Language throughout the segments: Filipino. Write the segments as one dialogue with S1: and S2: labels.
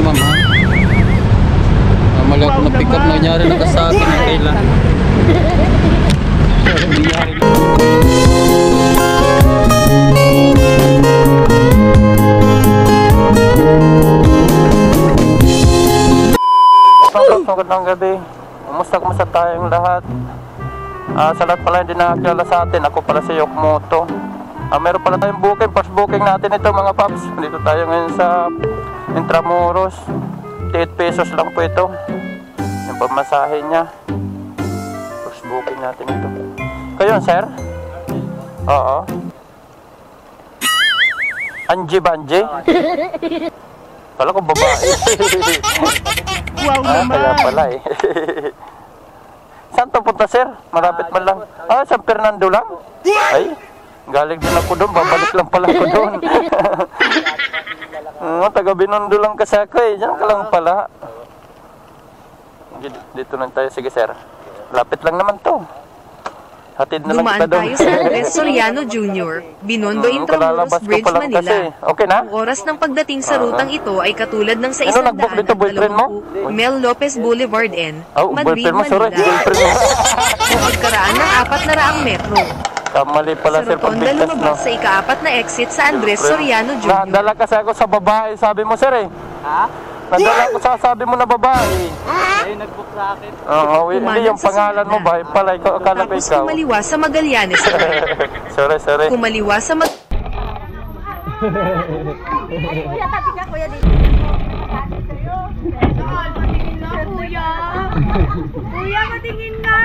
S1: ma'am ha. Mali ako na pick up na nangyari na sa akin ng kailan. Magandang gabi. Kumusta tayong lahat? Sa lahat pala hindi nakakilala sa atin, ako pala si Yokmoto. Meron pala tayong booking, first booking natin ito mga paps. Dito tayo ngayon sa Intramuros. 8 pesos lang po ito yung pamasahe niya. First booking natin ito. Kayo sir? Oo. Angie Banji? Kala ko babae.
S2: Wow naman.
S1: Kaya pala eh. Saan to punta sir? Malapit man lang. San Fernando lang? Ay, galing din ako doon. Babalik lang pala ako doon. Taga Binondo lang kasi ako eh. Diyan ka lang pala. Dito lang tayo. Sige sir. Lapit lang naman to. Hatid na lang kita doon.
S3: Dumaan tayo sa Andres Soriano Jr., Binondo Intramuros Bridge, Manila.
S1: Kasi. Okay na?
S3: Ang oras ng pagdating sa rutang ito ay katulad ng sa 120 Mel Lopez Boulevard N, Madrid, Manila. Sa pagkaraan ng 400 metro.
S1: Kamali pala
S3: sa
S1: sir
S3: rotonda
S1: pagbigtas,
S3: lumabas sa ika-4 na exit sa Andres Soriano Jr.
S1: Nadala kasi ako sa babae, sabi mo sir eh. Ha? Nadala ko sa sabi mo na babae.
S2: Ay, nag-book sa akin.
S1: Oo, hindi yung pangalan mo ba? Pala, akala ko
S3: Tapos
S1: ikaw.
S3: kumaliwa sa Magallanes.
S1: Sorry.
S3: Kumaliwa sa
S4: Ay, kuya, tabi ka, kuya, dito. Patingin na, kuya. Kuya, patingin na.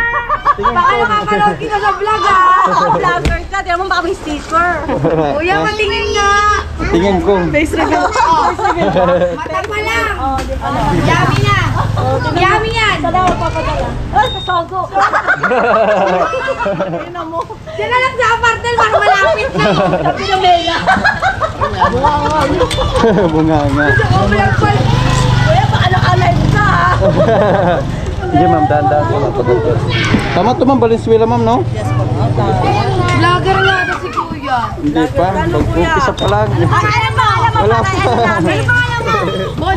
S4: Baka nakapanood kita sa vlog, ha? Vlogger ka, di naman baka may sticker. Kuya, patingin na.
S1: Tingin ko.
S4: Face reveal. Matang pa lang. Yummy na. Yummy yan. Sadawag papadala. Kasogo. Sila lang sa apartel, para malapit na. Sabi ng Mela.
S1: Bunga nga.
S4: Kuya, baka naka-live ka, ha?
S1: Sige ma'am, dahan-dahan ko lang. Tama ito ma'am, Valenzuela ma'am, no?
S4: Vlogger nga na si Kuya.
S1: Hindi pa, pag-umpisa pa lang.
S4: Alam mo,
S1: Wala pa.
S4: Ano pa alam mo? Bon,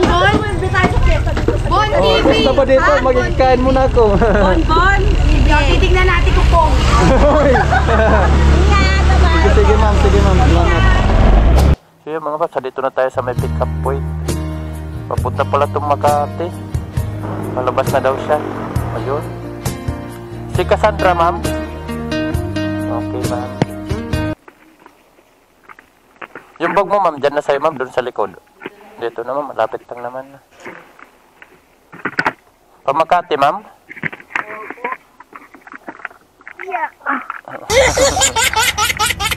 S4: Bon TV.
S1: Basta ba dito, magkikain muna ako.
S4: Bon. Titignan natin kung pogi.
S1: Sige ma'am, salamat. Sige mga paps, dito na tayo sa may pick up point. Papunta pala itong Makati. Malabas na daw siya. Ayun. Si Cassandra ma'am. Okay ma'am. Yung bag mo ma'am, dyan na sa'yo ma'am, doon sa likod. Dito na ma'am, malapit lang naman. Pamakati ma'am?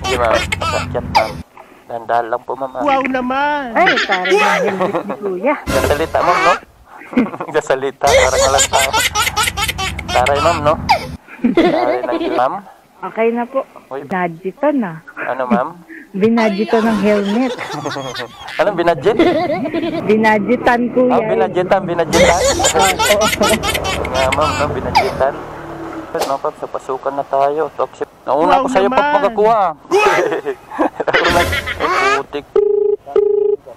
S1: Sige ma'am, pagkakyat ma'am. Dahan-dahan lang po ma'am.
S2: Wow naman.
S4: Ay, parang yung helmet ni Kuya.
S1: Gasalita ma'am, no? Gasalita, parang walang tao. Taray ma'am, no? Taray na ma'am.
S5: Okay na po. Binadjito na.
S1: Ano ma'am?
S5: Binadjito ng helmet.
S1: Anong binadjet?
S5: Binadjitan ko yan.
S1: Binadjetan. Nga ma'am, no? Binadjetan. No, Pap, sa pasukan na tayo. Toxic. Nauna ko sa'yo, Pap, magkakuha. Putik.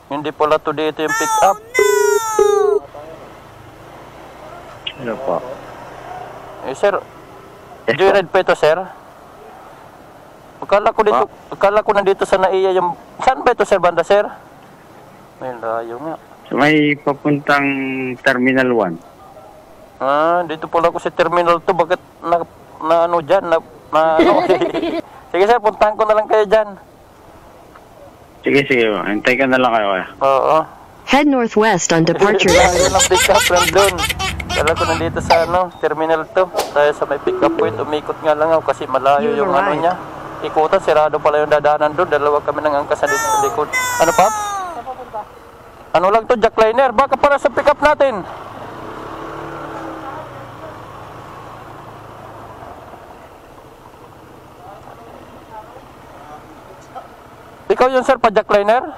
S1: Hindi pala to dito yung pick up.
S6: Ano po?
S1: Eh, sir. Joyride pa ito, sir. Akala ko nandito sa Naiya yung... Saan ba ito, sir, banda, sir? May layo nga.
S6: May papuntang Terminal 1.
S1: Dito pala ako sa Terminal 2. Bakit na ano dyan? Sige, sir, puntahan ko na lang kayo dyan.
S6: Sige. Hintay ka na lang kayo.
S1: Oo.
S3: Head northwest on departure.
S1: Ayun ang pick up lang doon. Kala ko nandito sa Terminal 2. Tayo sa may pick up point. Umikot nga lang ako kasi malayo yung ano niya. Ikutan, sirado pala yung dadanan doon. Dalawa kami nang angkasan dito sa likod. Ano, Pap? Ano lang to, jackliner? Baka para sa pick up natin. Ikaw yun, sir, pa jackliner?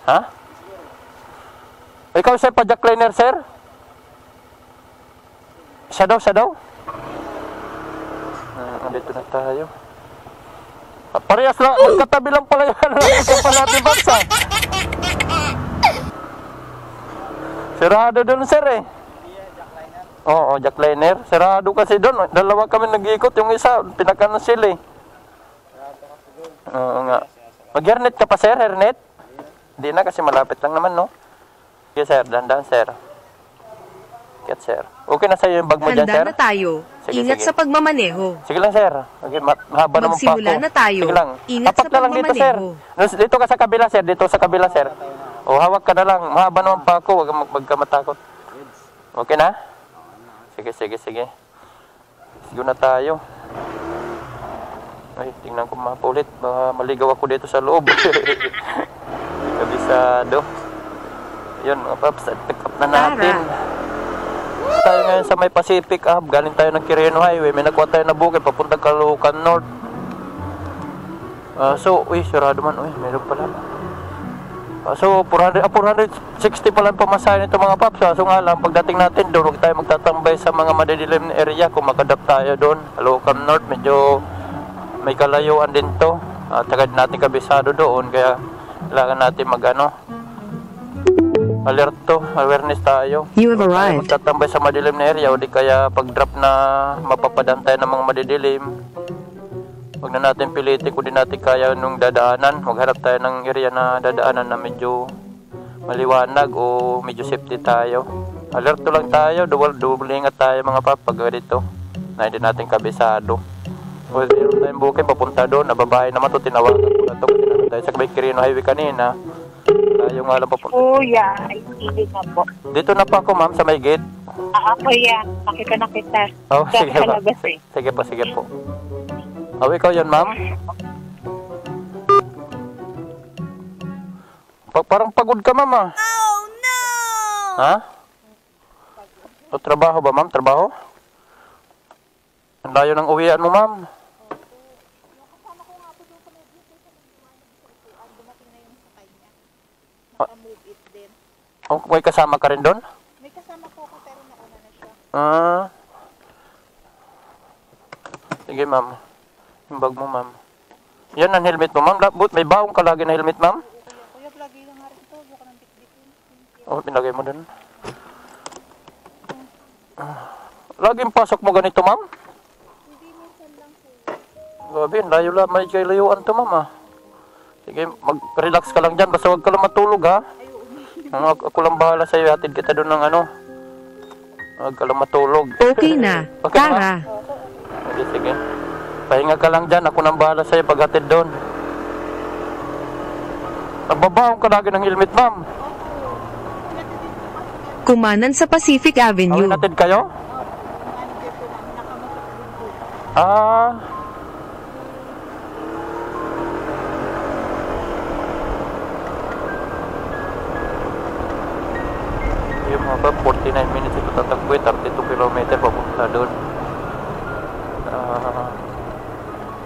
S1: Ha? Ikaw, sir, pa jackliner, sir? Siya daw? Andito na tayo. Parehas lang, magkatabi lang pala yan. Ito pa natin baksa. Sirado doon, sir eh. Oo, jackliner. Sirado kasi doon. Dalawa kami nag-iikot. Yung isa, pinaka-cancel eh. Oo nga. Mag-hairnet ka pa, sir? Hairnet? Hindi na kasi malapit lang naman, no? Sige, sir. Dandan, sir. Get, sir. Okay na sa'yo yung bag mo dyan, sir?
S3: Handa na tayo.
S1: Sige,
S3: Ingat
S1: sige.
S3: sa pagmamaneho.
S1: Sige lang, sir. Okay, mahaba naman pa ako.
S3: Magsimula na tayo.
S1: Sige lang.
S3: Ingat
S1: Tapat
S3: sa
S1: na lang dito, sir.
S3: pagmamaneho.
S1: Dito ka sa kabila, sir. Dito sa kabila, sir. O, hawak ka na lang. Mahaba naman pa ako. Huwag ka matakot. Okay na? Sige, sige, sige. Sige na tayo. Ay, tingnan ko mapulit. Baka maligaw ako dito sa loob. Kabisado. Yun, mga paps. Pick up na natin. Tayo ngayon sa may Pacific galing tayo ng Quirino Highway, may nakuha tayo na bukid papunta Caloocan North. So, sarado man, meron pala. So, 460 pala ang pamasahe nito mga paps. So nga lang, pagdating natin doon, huwag tayo magtatambay sa mga madidilim na area. Kung makadap tayo doon, Caloocan North, medyo may kalayuan din to. Tagad natin kabisado doon, kaya kailangan natin alerto, awareness tayo.
S3: You have arrived.
S1: Magtatambay sa madilim na area o di kaya pag drop na mapapadan tayo ng mga madidilim. Huwag na natin pilitin kung di natin kaya nung dadaanan. Magharap tayo ng area na dadaanan na medyo maliwanag o medyo safety tayo. Alerto lang tayo, double ingat tayo mga pag dito na hindi natin kabisado. O meron tayong bukid papunta doon, nababahay naman to, tinawagan ko na to kasi tayo sa Quirino Highway kanina. Tayo nga lang papunta.
S5: Kuya, ay hindi na po.
S1: Dito na pa ako, ma'am, sa may gate.
S5: Kuya, nakita na kita.
S1: Oh, sige pa. Sige po, sige po. Ikaw yan, ma'am? Parang pagod ka, ma'am, ah.
S4: Oh no!
S1: Ha? O, trabaho ba, ma'am? Trabaho? Ang layo ng uwian mo, ma'am. May kasama ka rin doon?
S4: May kasama po ko pero nauna na siya.
S1: Sige, ma'am. Yung bag mo, ma'am. Yan ang helmet mo, ma'am. May baong ka lagi na helmet, ma'am?
S4: Kuya, lagi lang nga rin ito. Huwag ka ng bitbitin.
S1: Oh, pinagay mo doon. Laging pasok mo ganito, ma'am?
S4: Hindi, minsan lang po.
S1: Gabi, layo lang. May layuan to, ma'am, ah. Sige, mag-relax ka lang dyan. Basta huwag ka lang matulog, ha? Ako lang bahala sa'yo. Hatid kita doon ng huwag ka lang matulog.
S3: Okay na.
S1: Okay,
S3: Tara.
S1: Sige, sige. Pahinga ka lang dyan. Ako nang bahala sa'yo pag hatid doon. Nagbabaong ka lagi ng helmet, ma'am.
S3: Kumanan sa Pacific Avenue.
S1: Hatid kayo? Yung mga 49 minutes ito tatagpuin, 32 km papunta doon.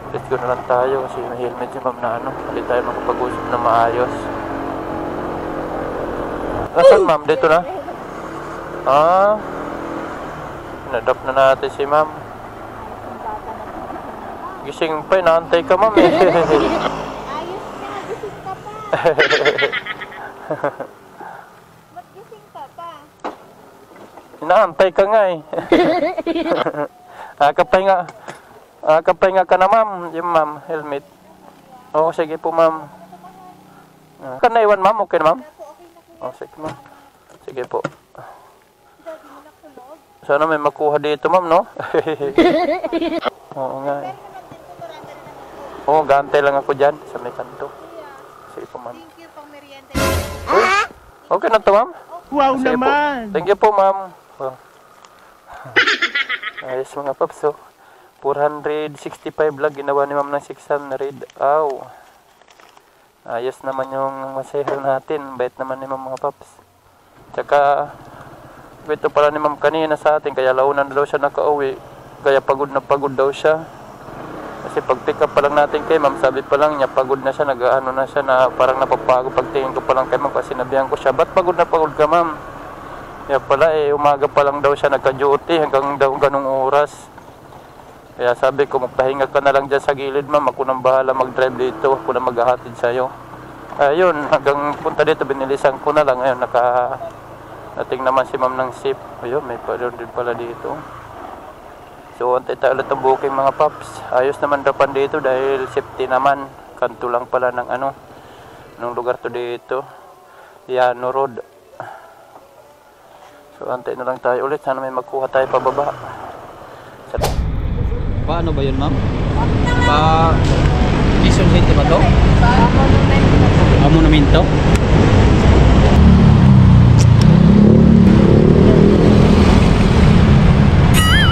S1: Let's go na lang tayo kasi may helmet si ma'am na hindi tayo makapag-usap na maayos. Saan, ma'am? Dito na? Inadapt na natin si ma'am. Gising pa, inaantay ka, ma'am, eh.
S4: Ayos ka, gising ka pa. Ba't gising ka pa?
S1: Inaantay ka nga, eh. Kapahinga ka na, ma'am. Yung ma'am, helmet. Oo, sige po, ma'am. Ka naiwan, ma'am? Okay na, ma'am? Sige, ma'am. Sige po. Sana may makuha dito, ma'am, no? Oo nga, eh. Oo, gantay lang ako dyan sa may kanto. Sige po, ma'am.
S4: Thank you pang merienda.
S1: Okay na to, ma'am?
S2: Wow
S1: Sige po.
S2: naman!
S1: Thank you po, ma'am. Ayos mga paps, 465 lang ginawa ni ma'am ng 600. Ayos naman yung masahil natin. Bait naman ni ma'am mga paps. Tsaka ito pala ni ma'am kanina sa atin, kaya launan daw siya nakauwi, kaya pagod na pagod daw siya. Kasi pag pick up pa lang natin kay ma'am, sabi pa lang niya pagod na siya, nag-ano na siya, na parang napapagod. Pagtingin ko pa lang kay ma'am kasi sinabihan ko siya, ba't pagod na pagod ka, ma'am? Kaya pala umaga pa lang daw siya nagka-duty hanggang daw ganung oras. Kaya sabi ko, magpahinga ka na lang dyan sa gilid, ma'am. Ako nang bahala mag-drive dito. Ako nang maghahatid sa'yo. Ayun, hanggang punta dito, binilisan ko na lang. Ayun, Dating naman si ma'am ng SIP. Ayun, may paron din pala dito. So, antay tayo ulit ang booking mga paps. Ayos naman dapan dito dahil safety naman. Kanto lang pala ng ano, nung lugar to dito. Yano Road. So, antay na lang tayo ulit. Sana may magkuha tayo pababa.
S7: Paano ba yun, ma'am? Quezon City ba to? Monumento.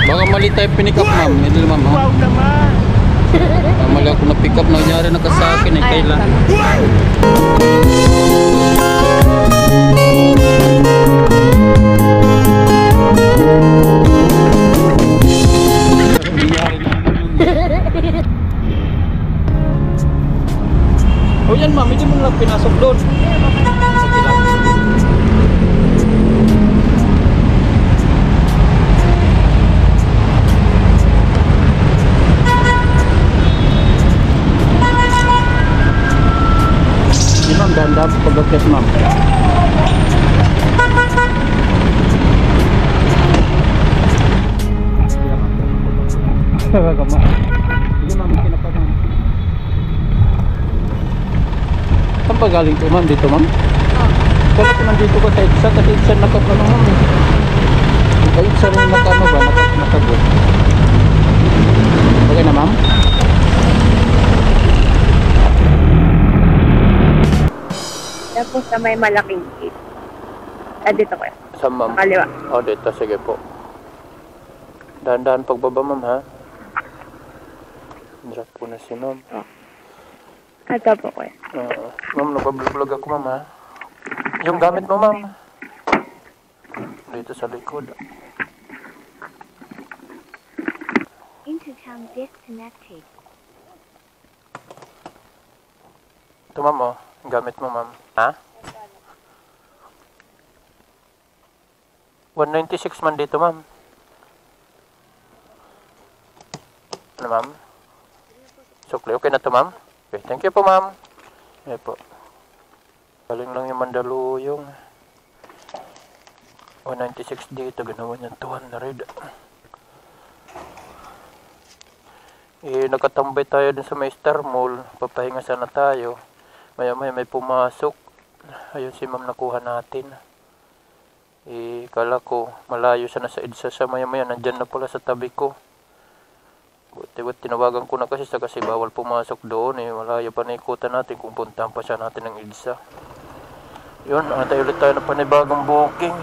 S7: Baka mali tayo pinick up, ma'am. Ito, ma'am.
S2: Wow naman!
S7: Mali ako na pick up. Nangyari na ka sa akin. Ay, kailan? Oh yan ma'am, hindi mo lang pinasok doon. Sige lang. Hindi ma'am, ganda pag-akit ma'am. Sige ma'am, kinapa ma'am. Saan pa galing ko ma'am? Dito ma'am? Kala ko nandito ko sa EDSA kasi EDSA nakapano ma'am. Ay EDSA rin nakano ba? Nakabot. Okay na ma'am?
S5: Tapos sa may malaking gate. Dito ko.
S1: Sa ma'am?
S5: Kaliwa.
S1: O, dito. Sige po. Dahan-dahan pagbaba ma'am ha. Drop po na si ma'am.
S5: Ito po ko.
S1: Ma'am, nagbablog ako ma'am ha. Yung gamit mo ma'am. Dito sa likod.
S4: Intercom disconnected.
S1: Ito ma'am oh. Yung gamit mo ma'am. Ha? 196 man dito ma'am. Ano ma'am? Sukli. Okay na to ma'am? Okay, thank you po ma'am. Okay po. Galing lang yung Mandaluyong. 196 dito. Ginawa niyang 200. Nakatambay tayo din sa may Star Mall. Papahinga sana tayo. Maya-maya may pumasok. Ayun si ma'am nakuha natin. Kala ko malayo sana sa EDSA sa maya-maya. Nandyan na pala sa tabi ko. Buti tinawagan ko na kasi bawal pumasok doon malayo pa na ikutan natin kung puntahan pa siya natin ng EDSA. Yun, antay ulit tayo ng panibagong booking.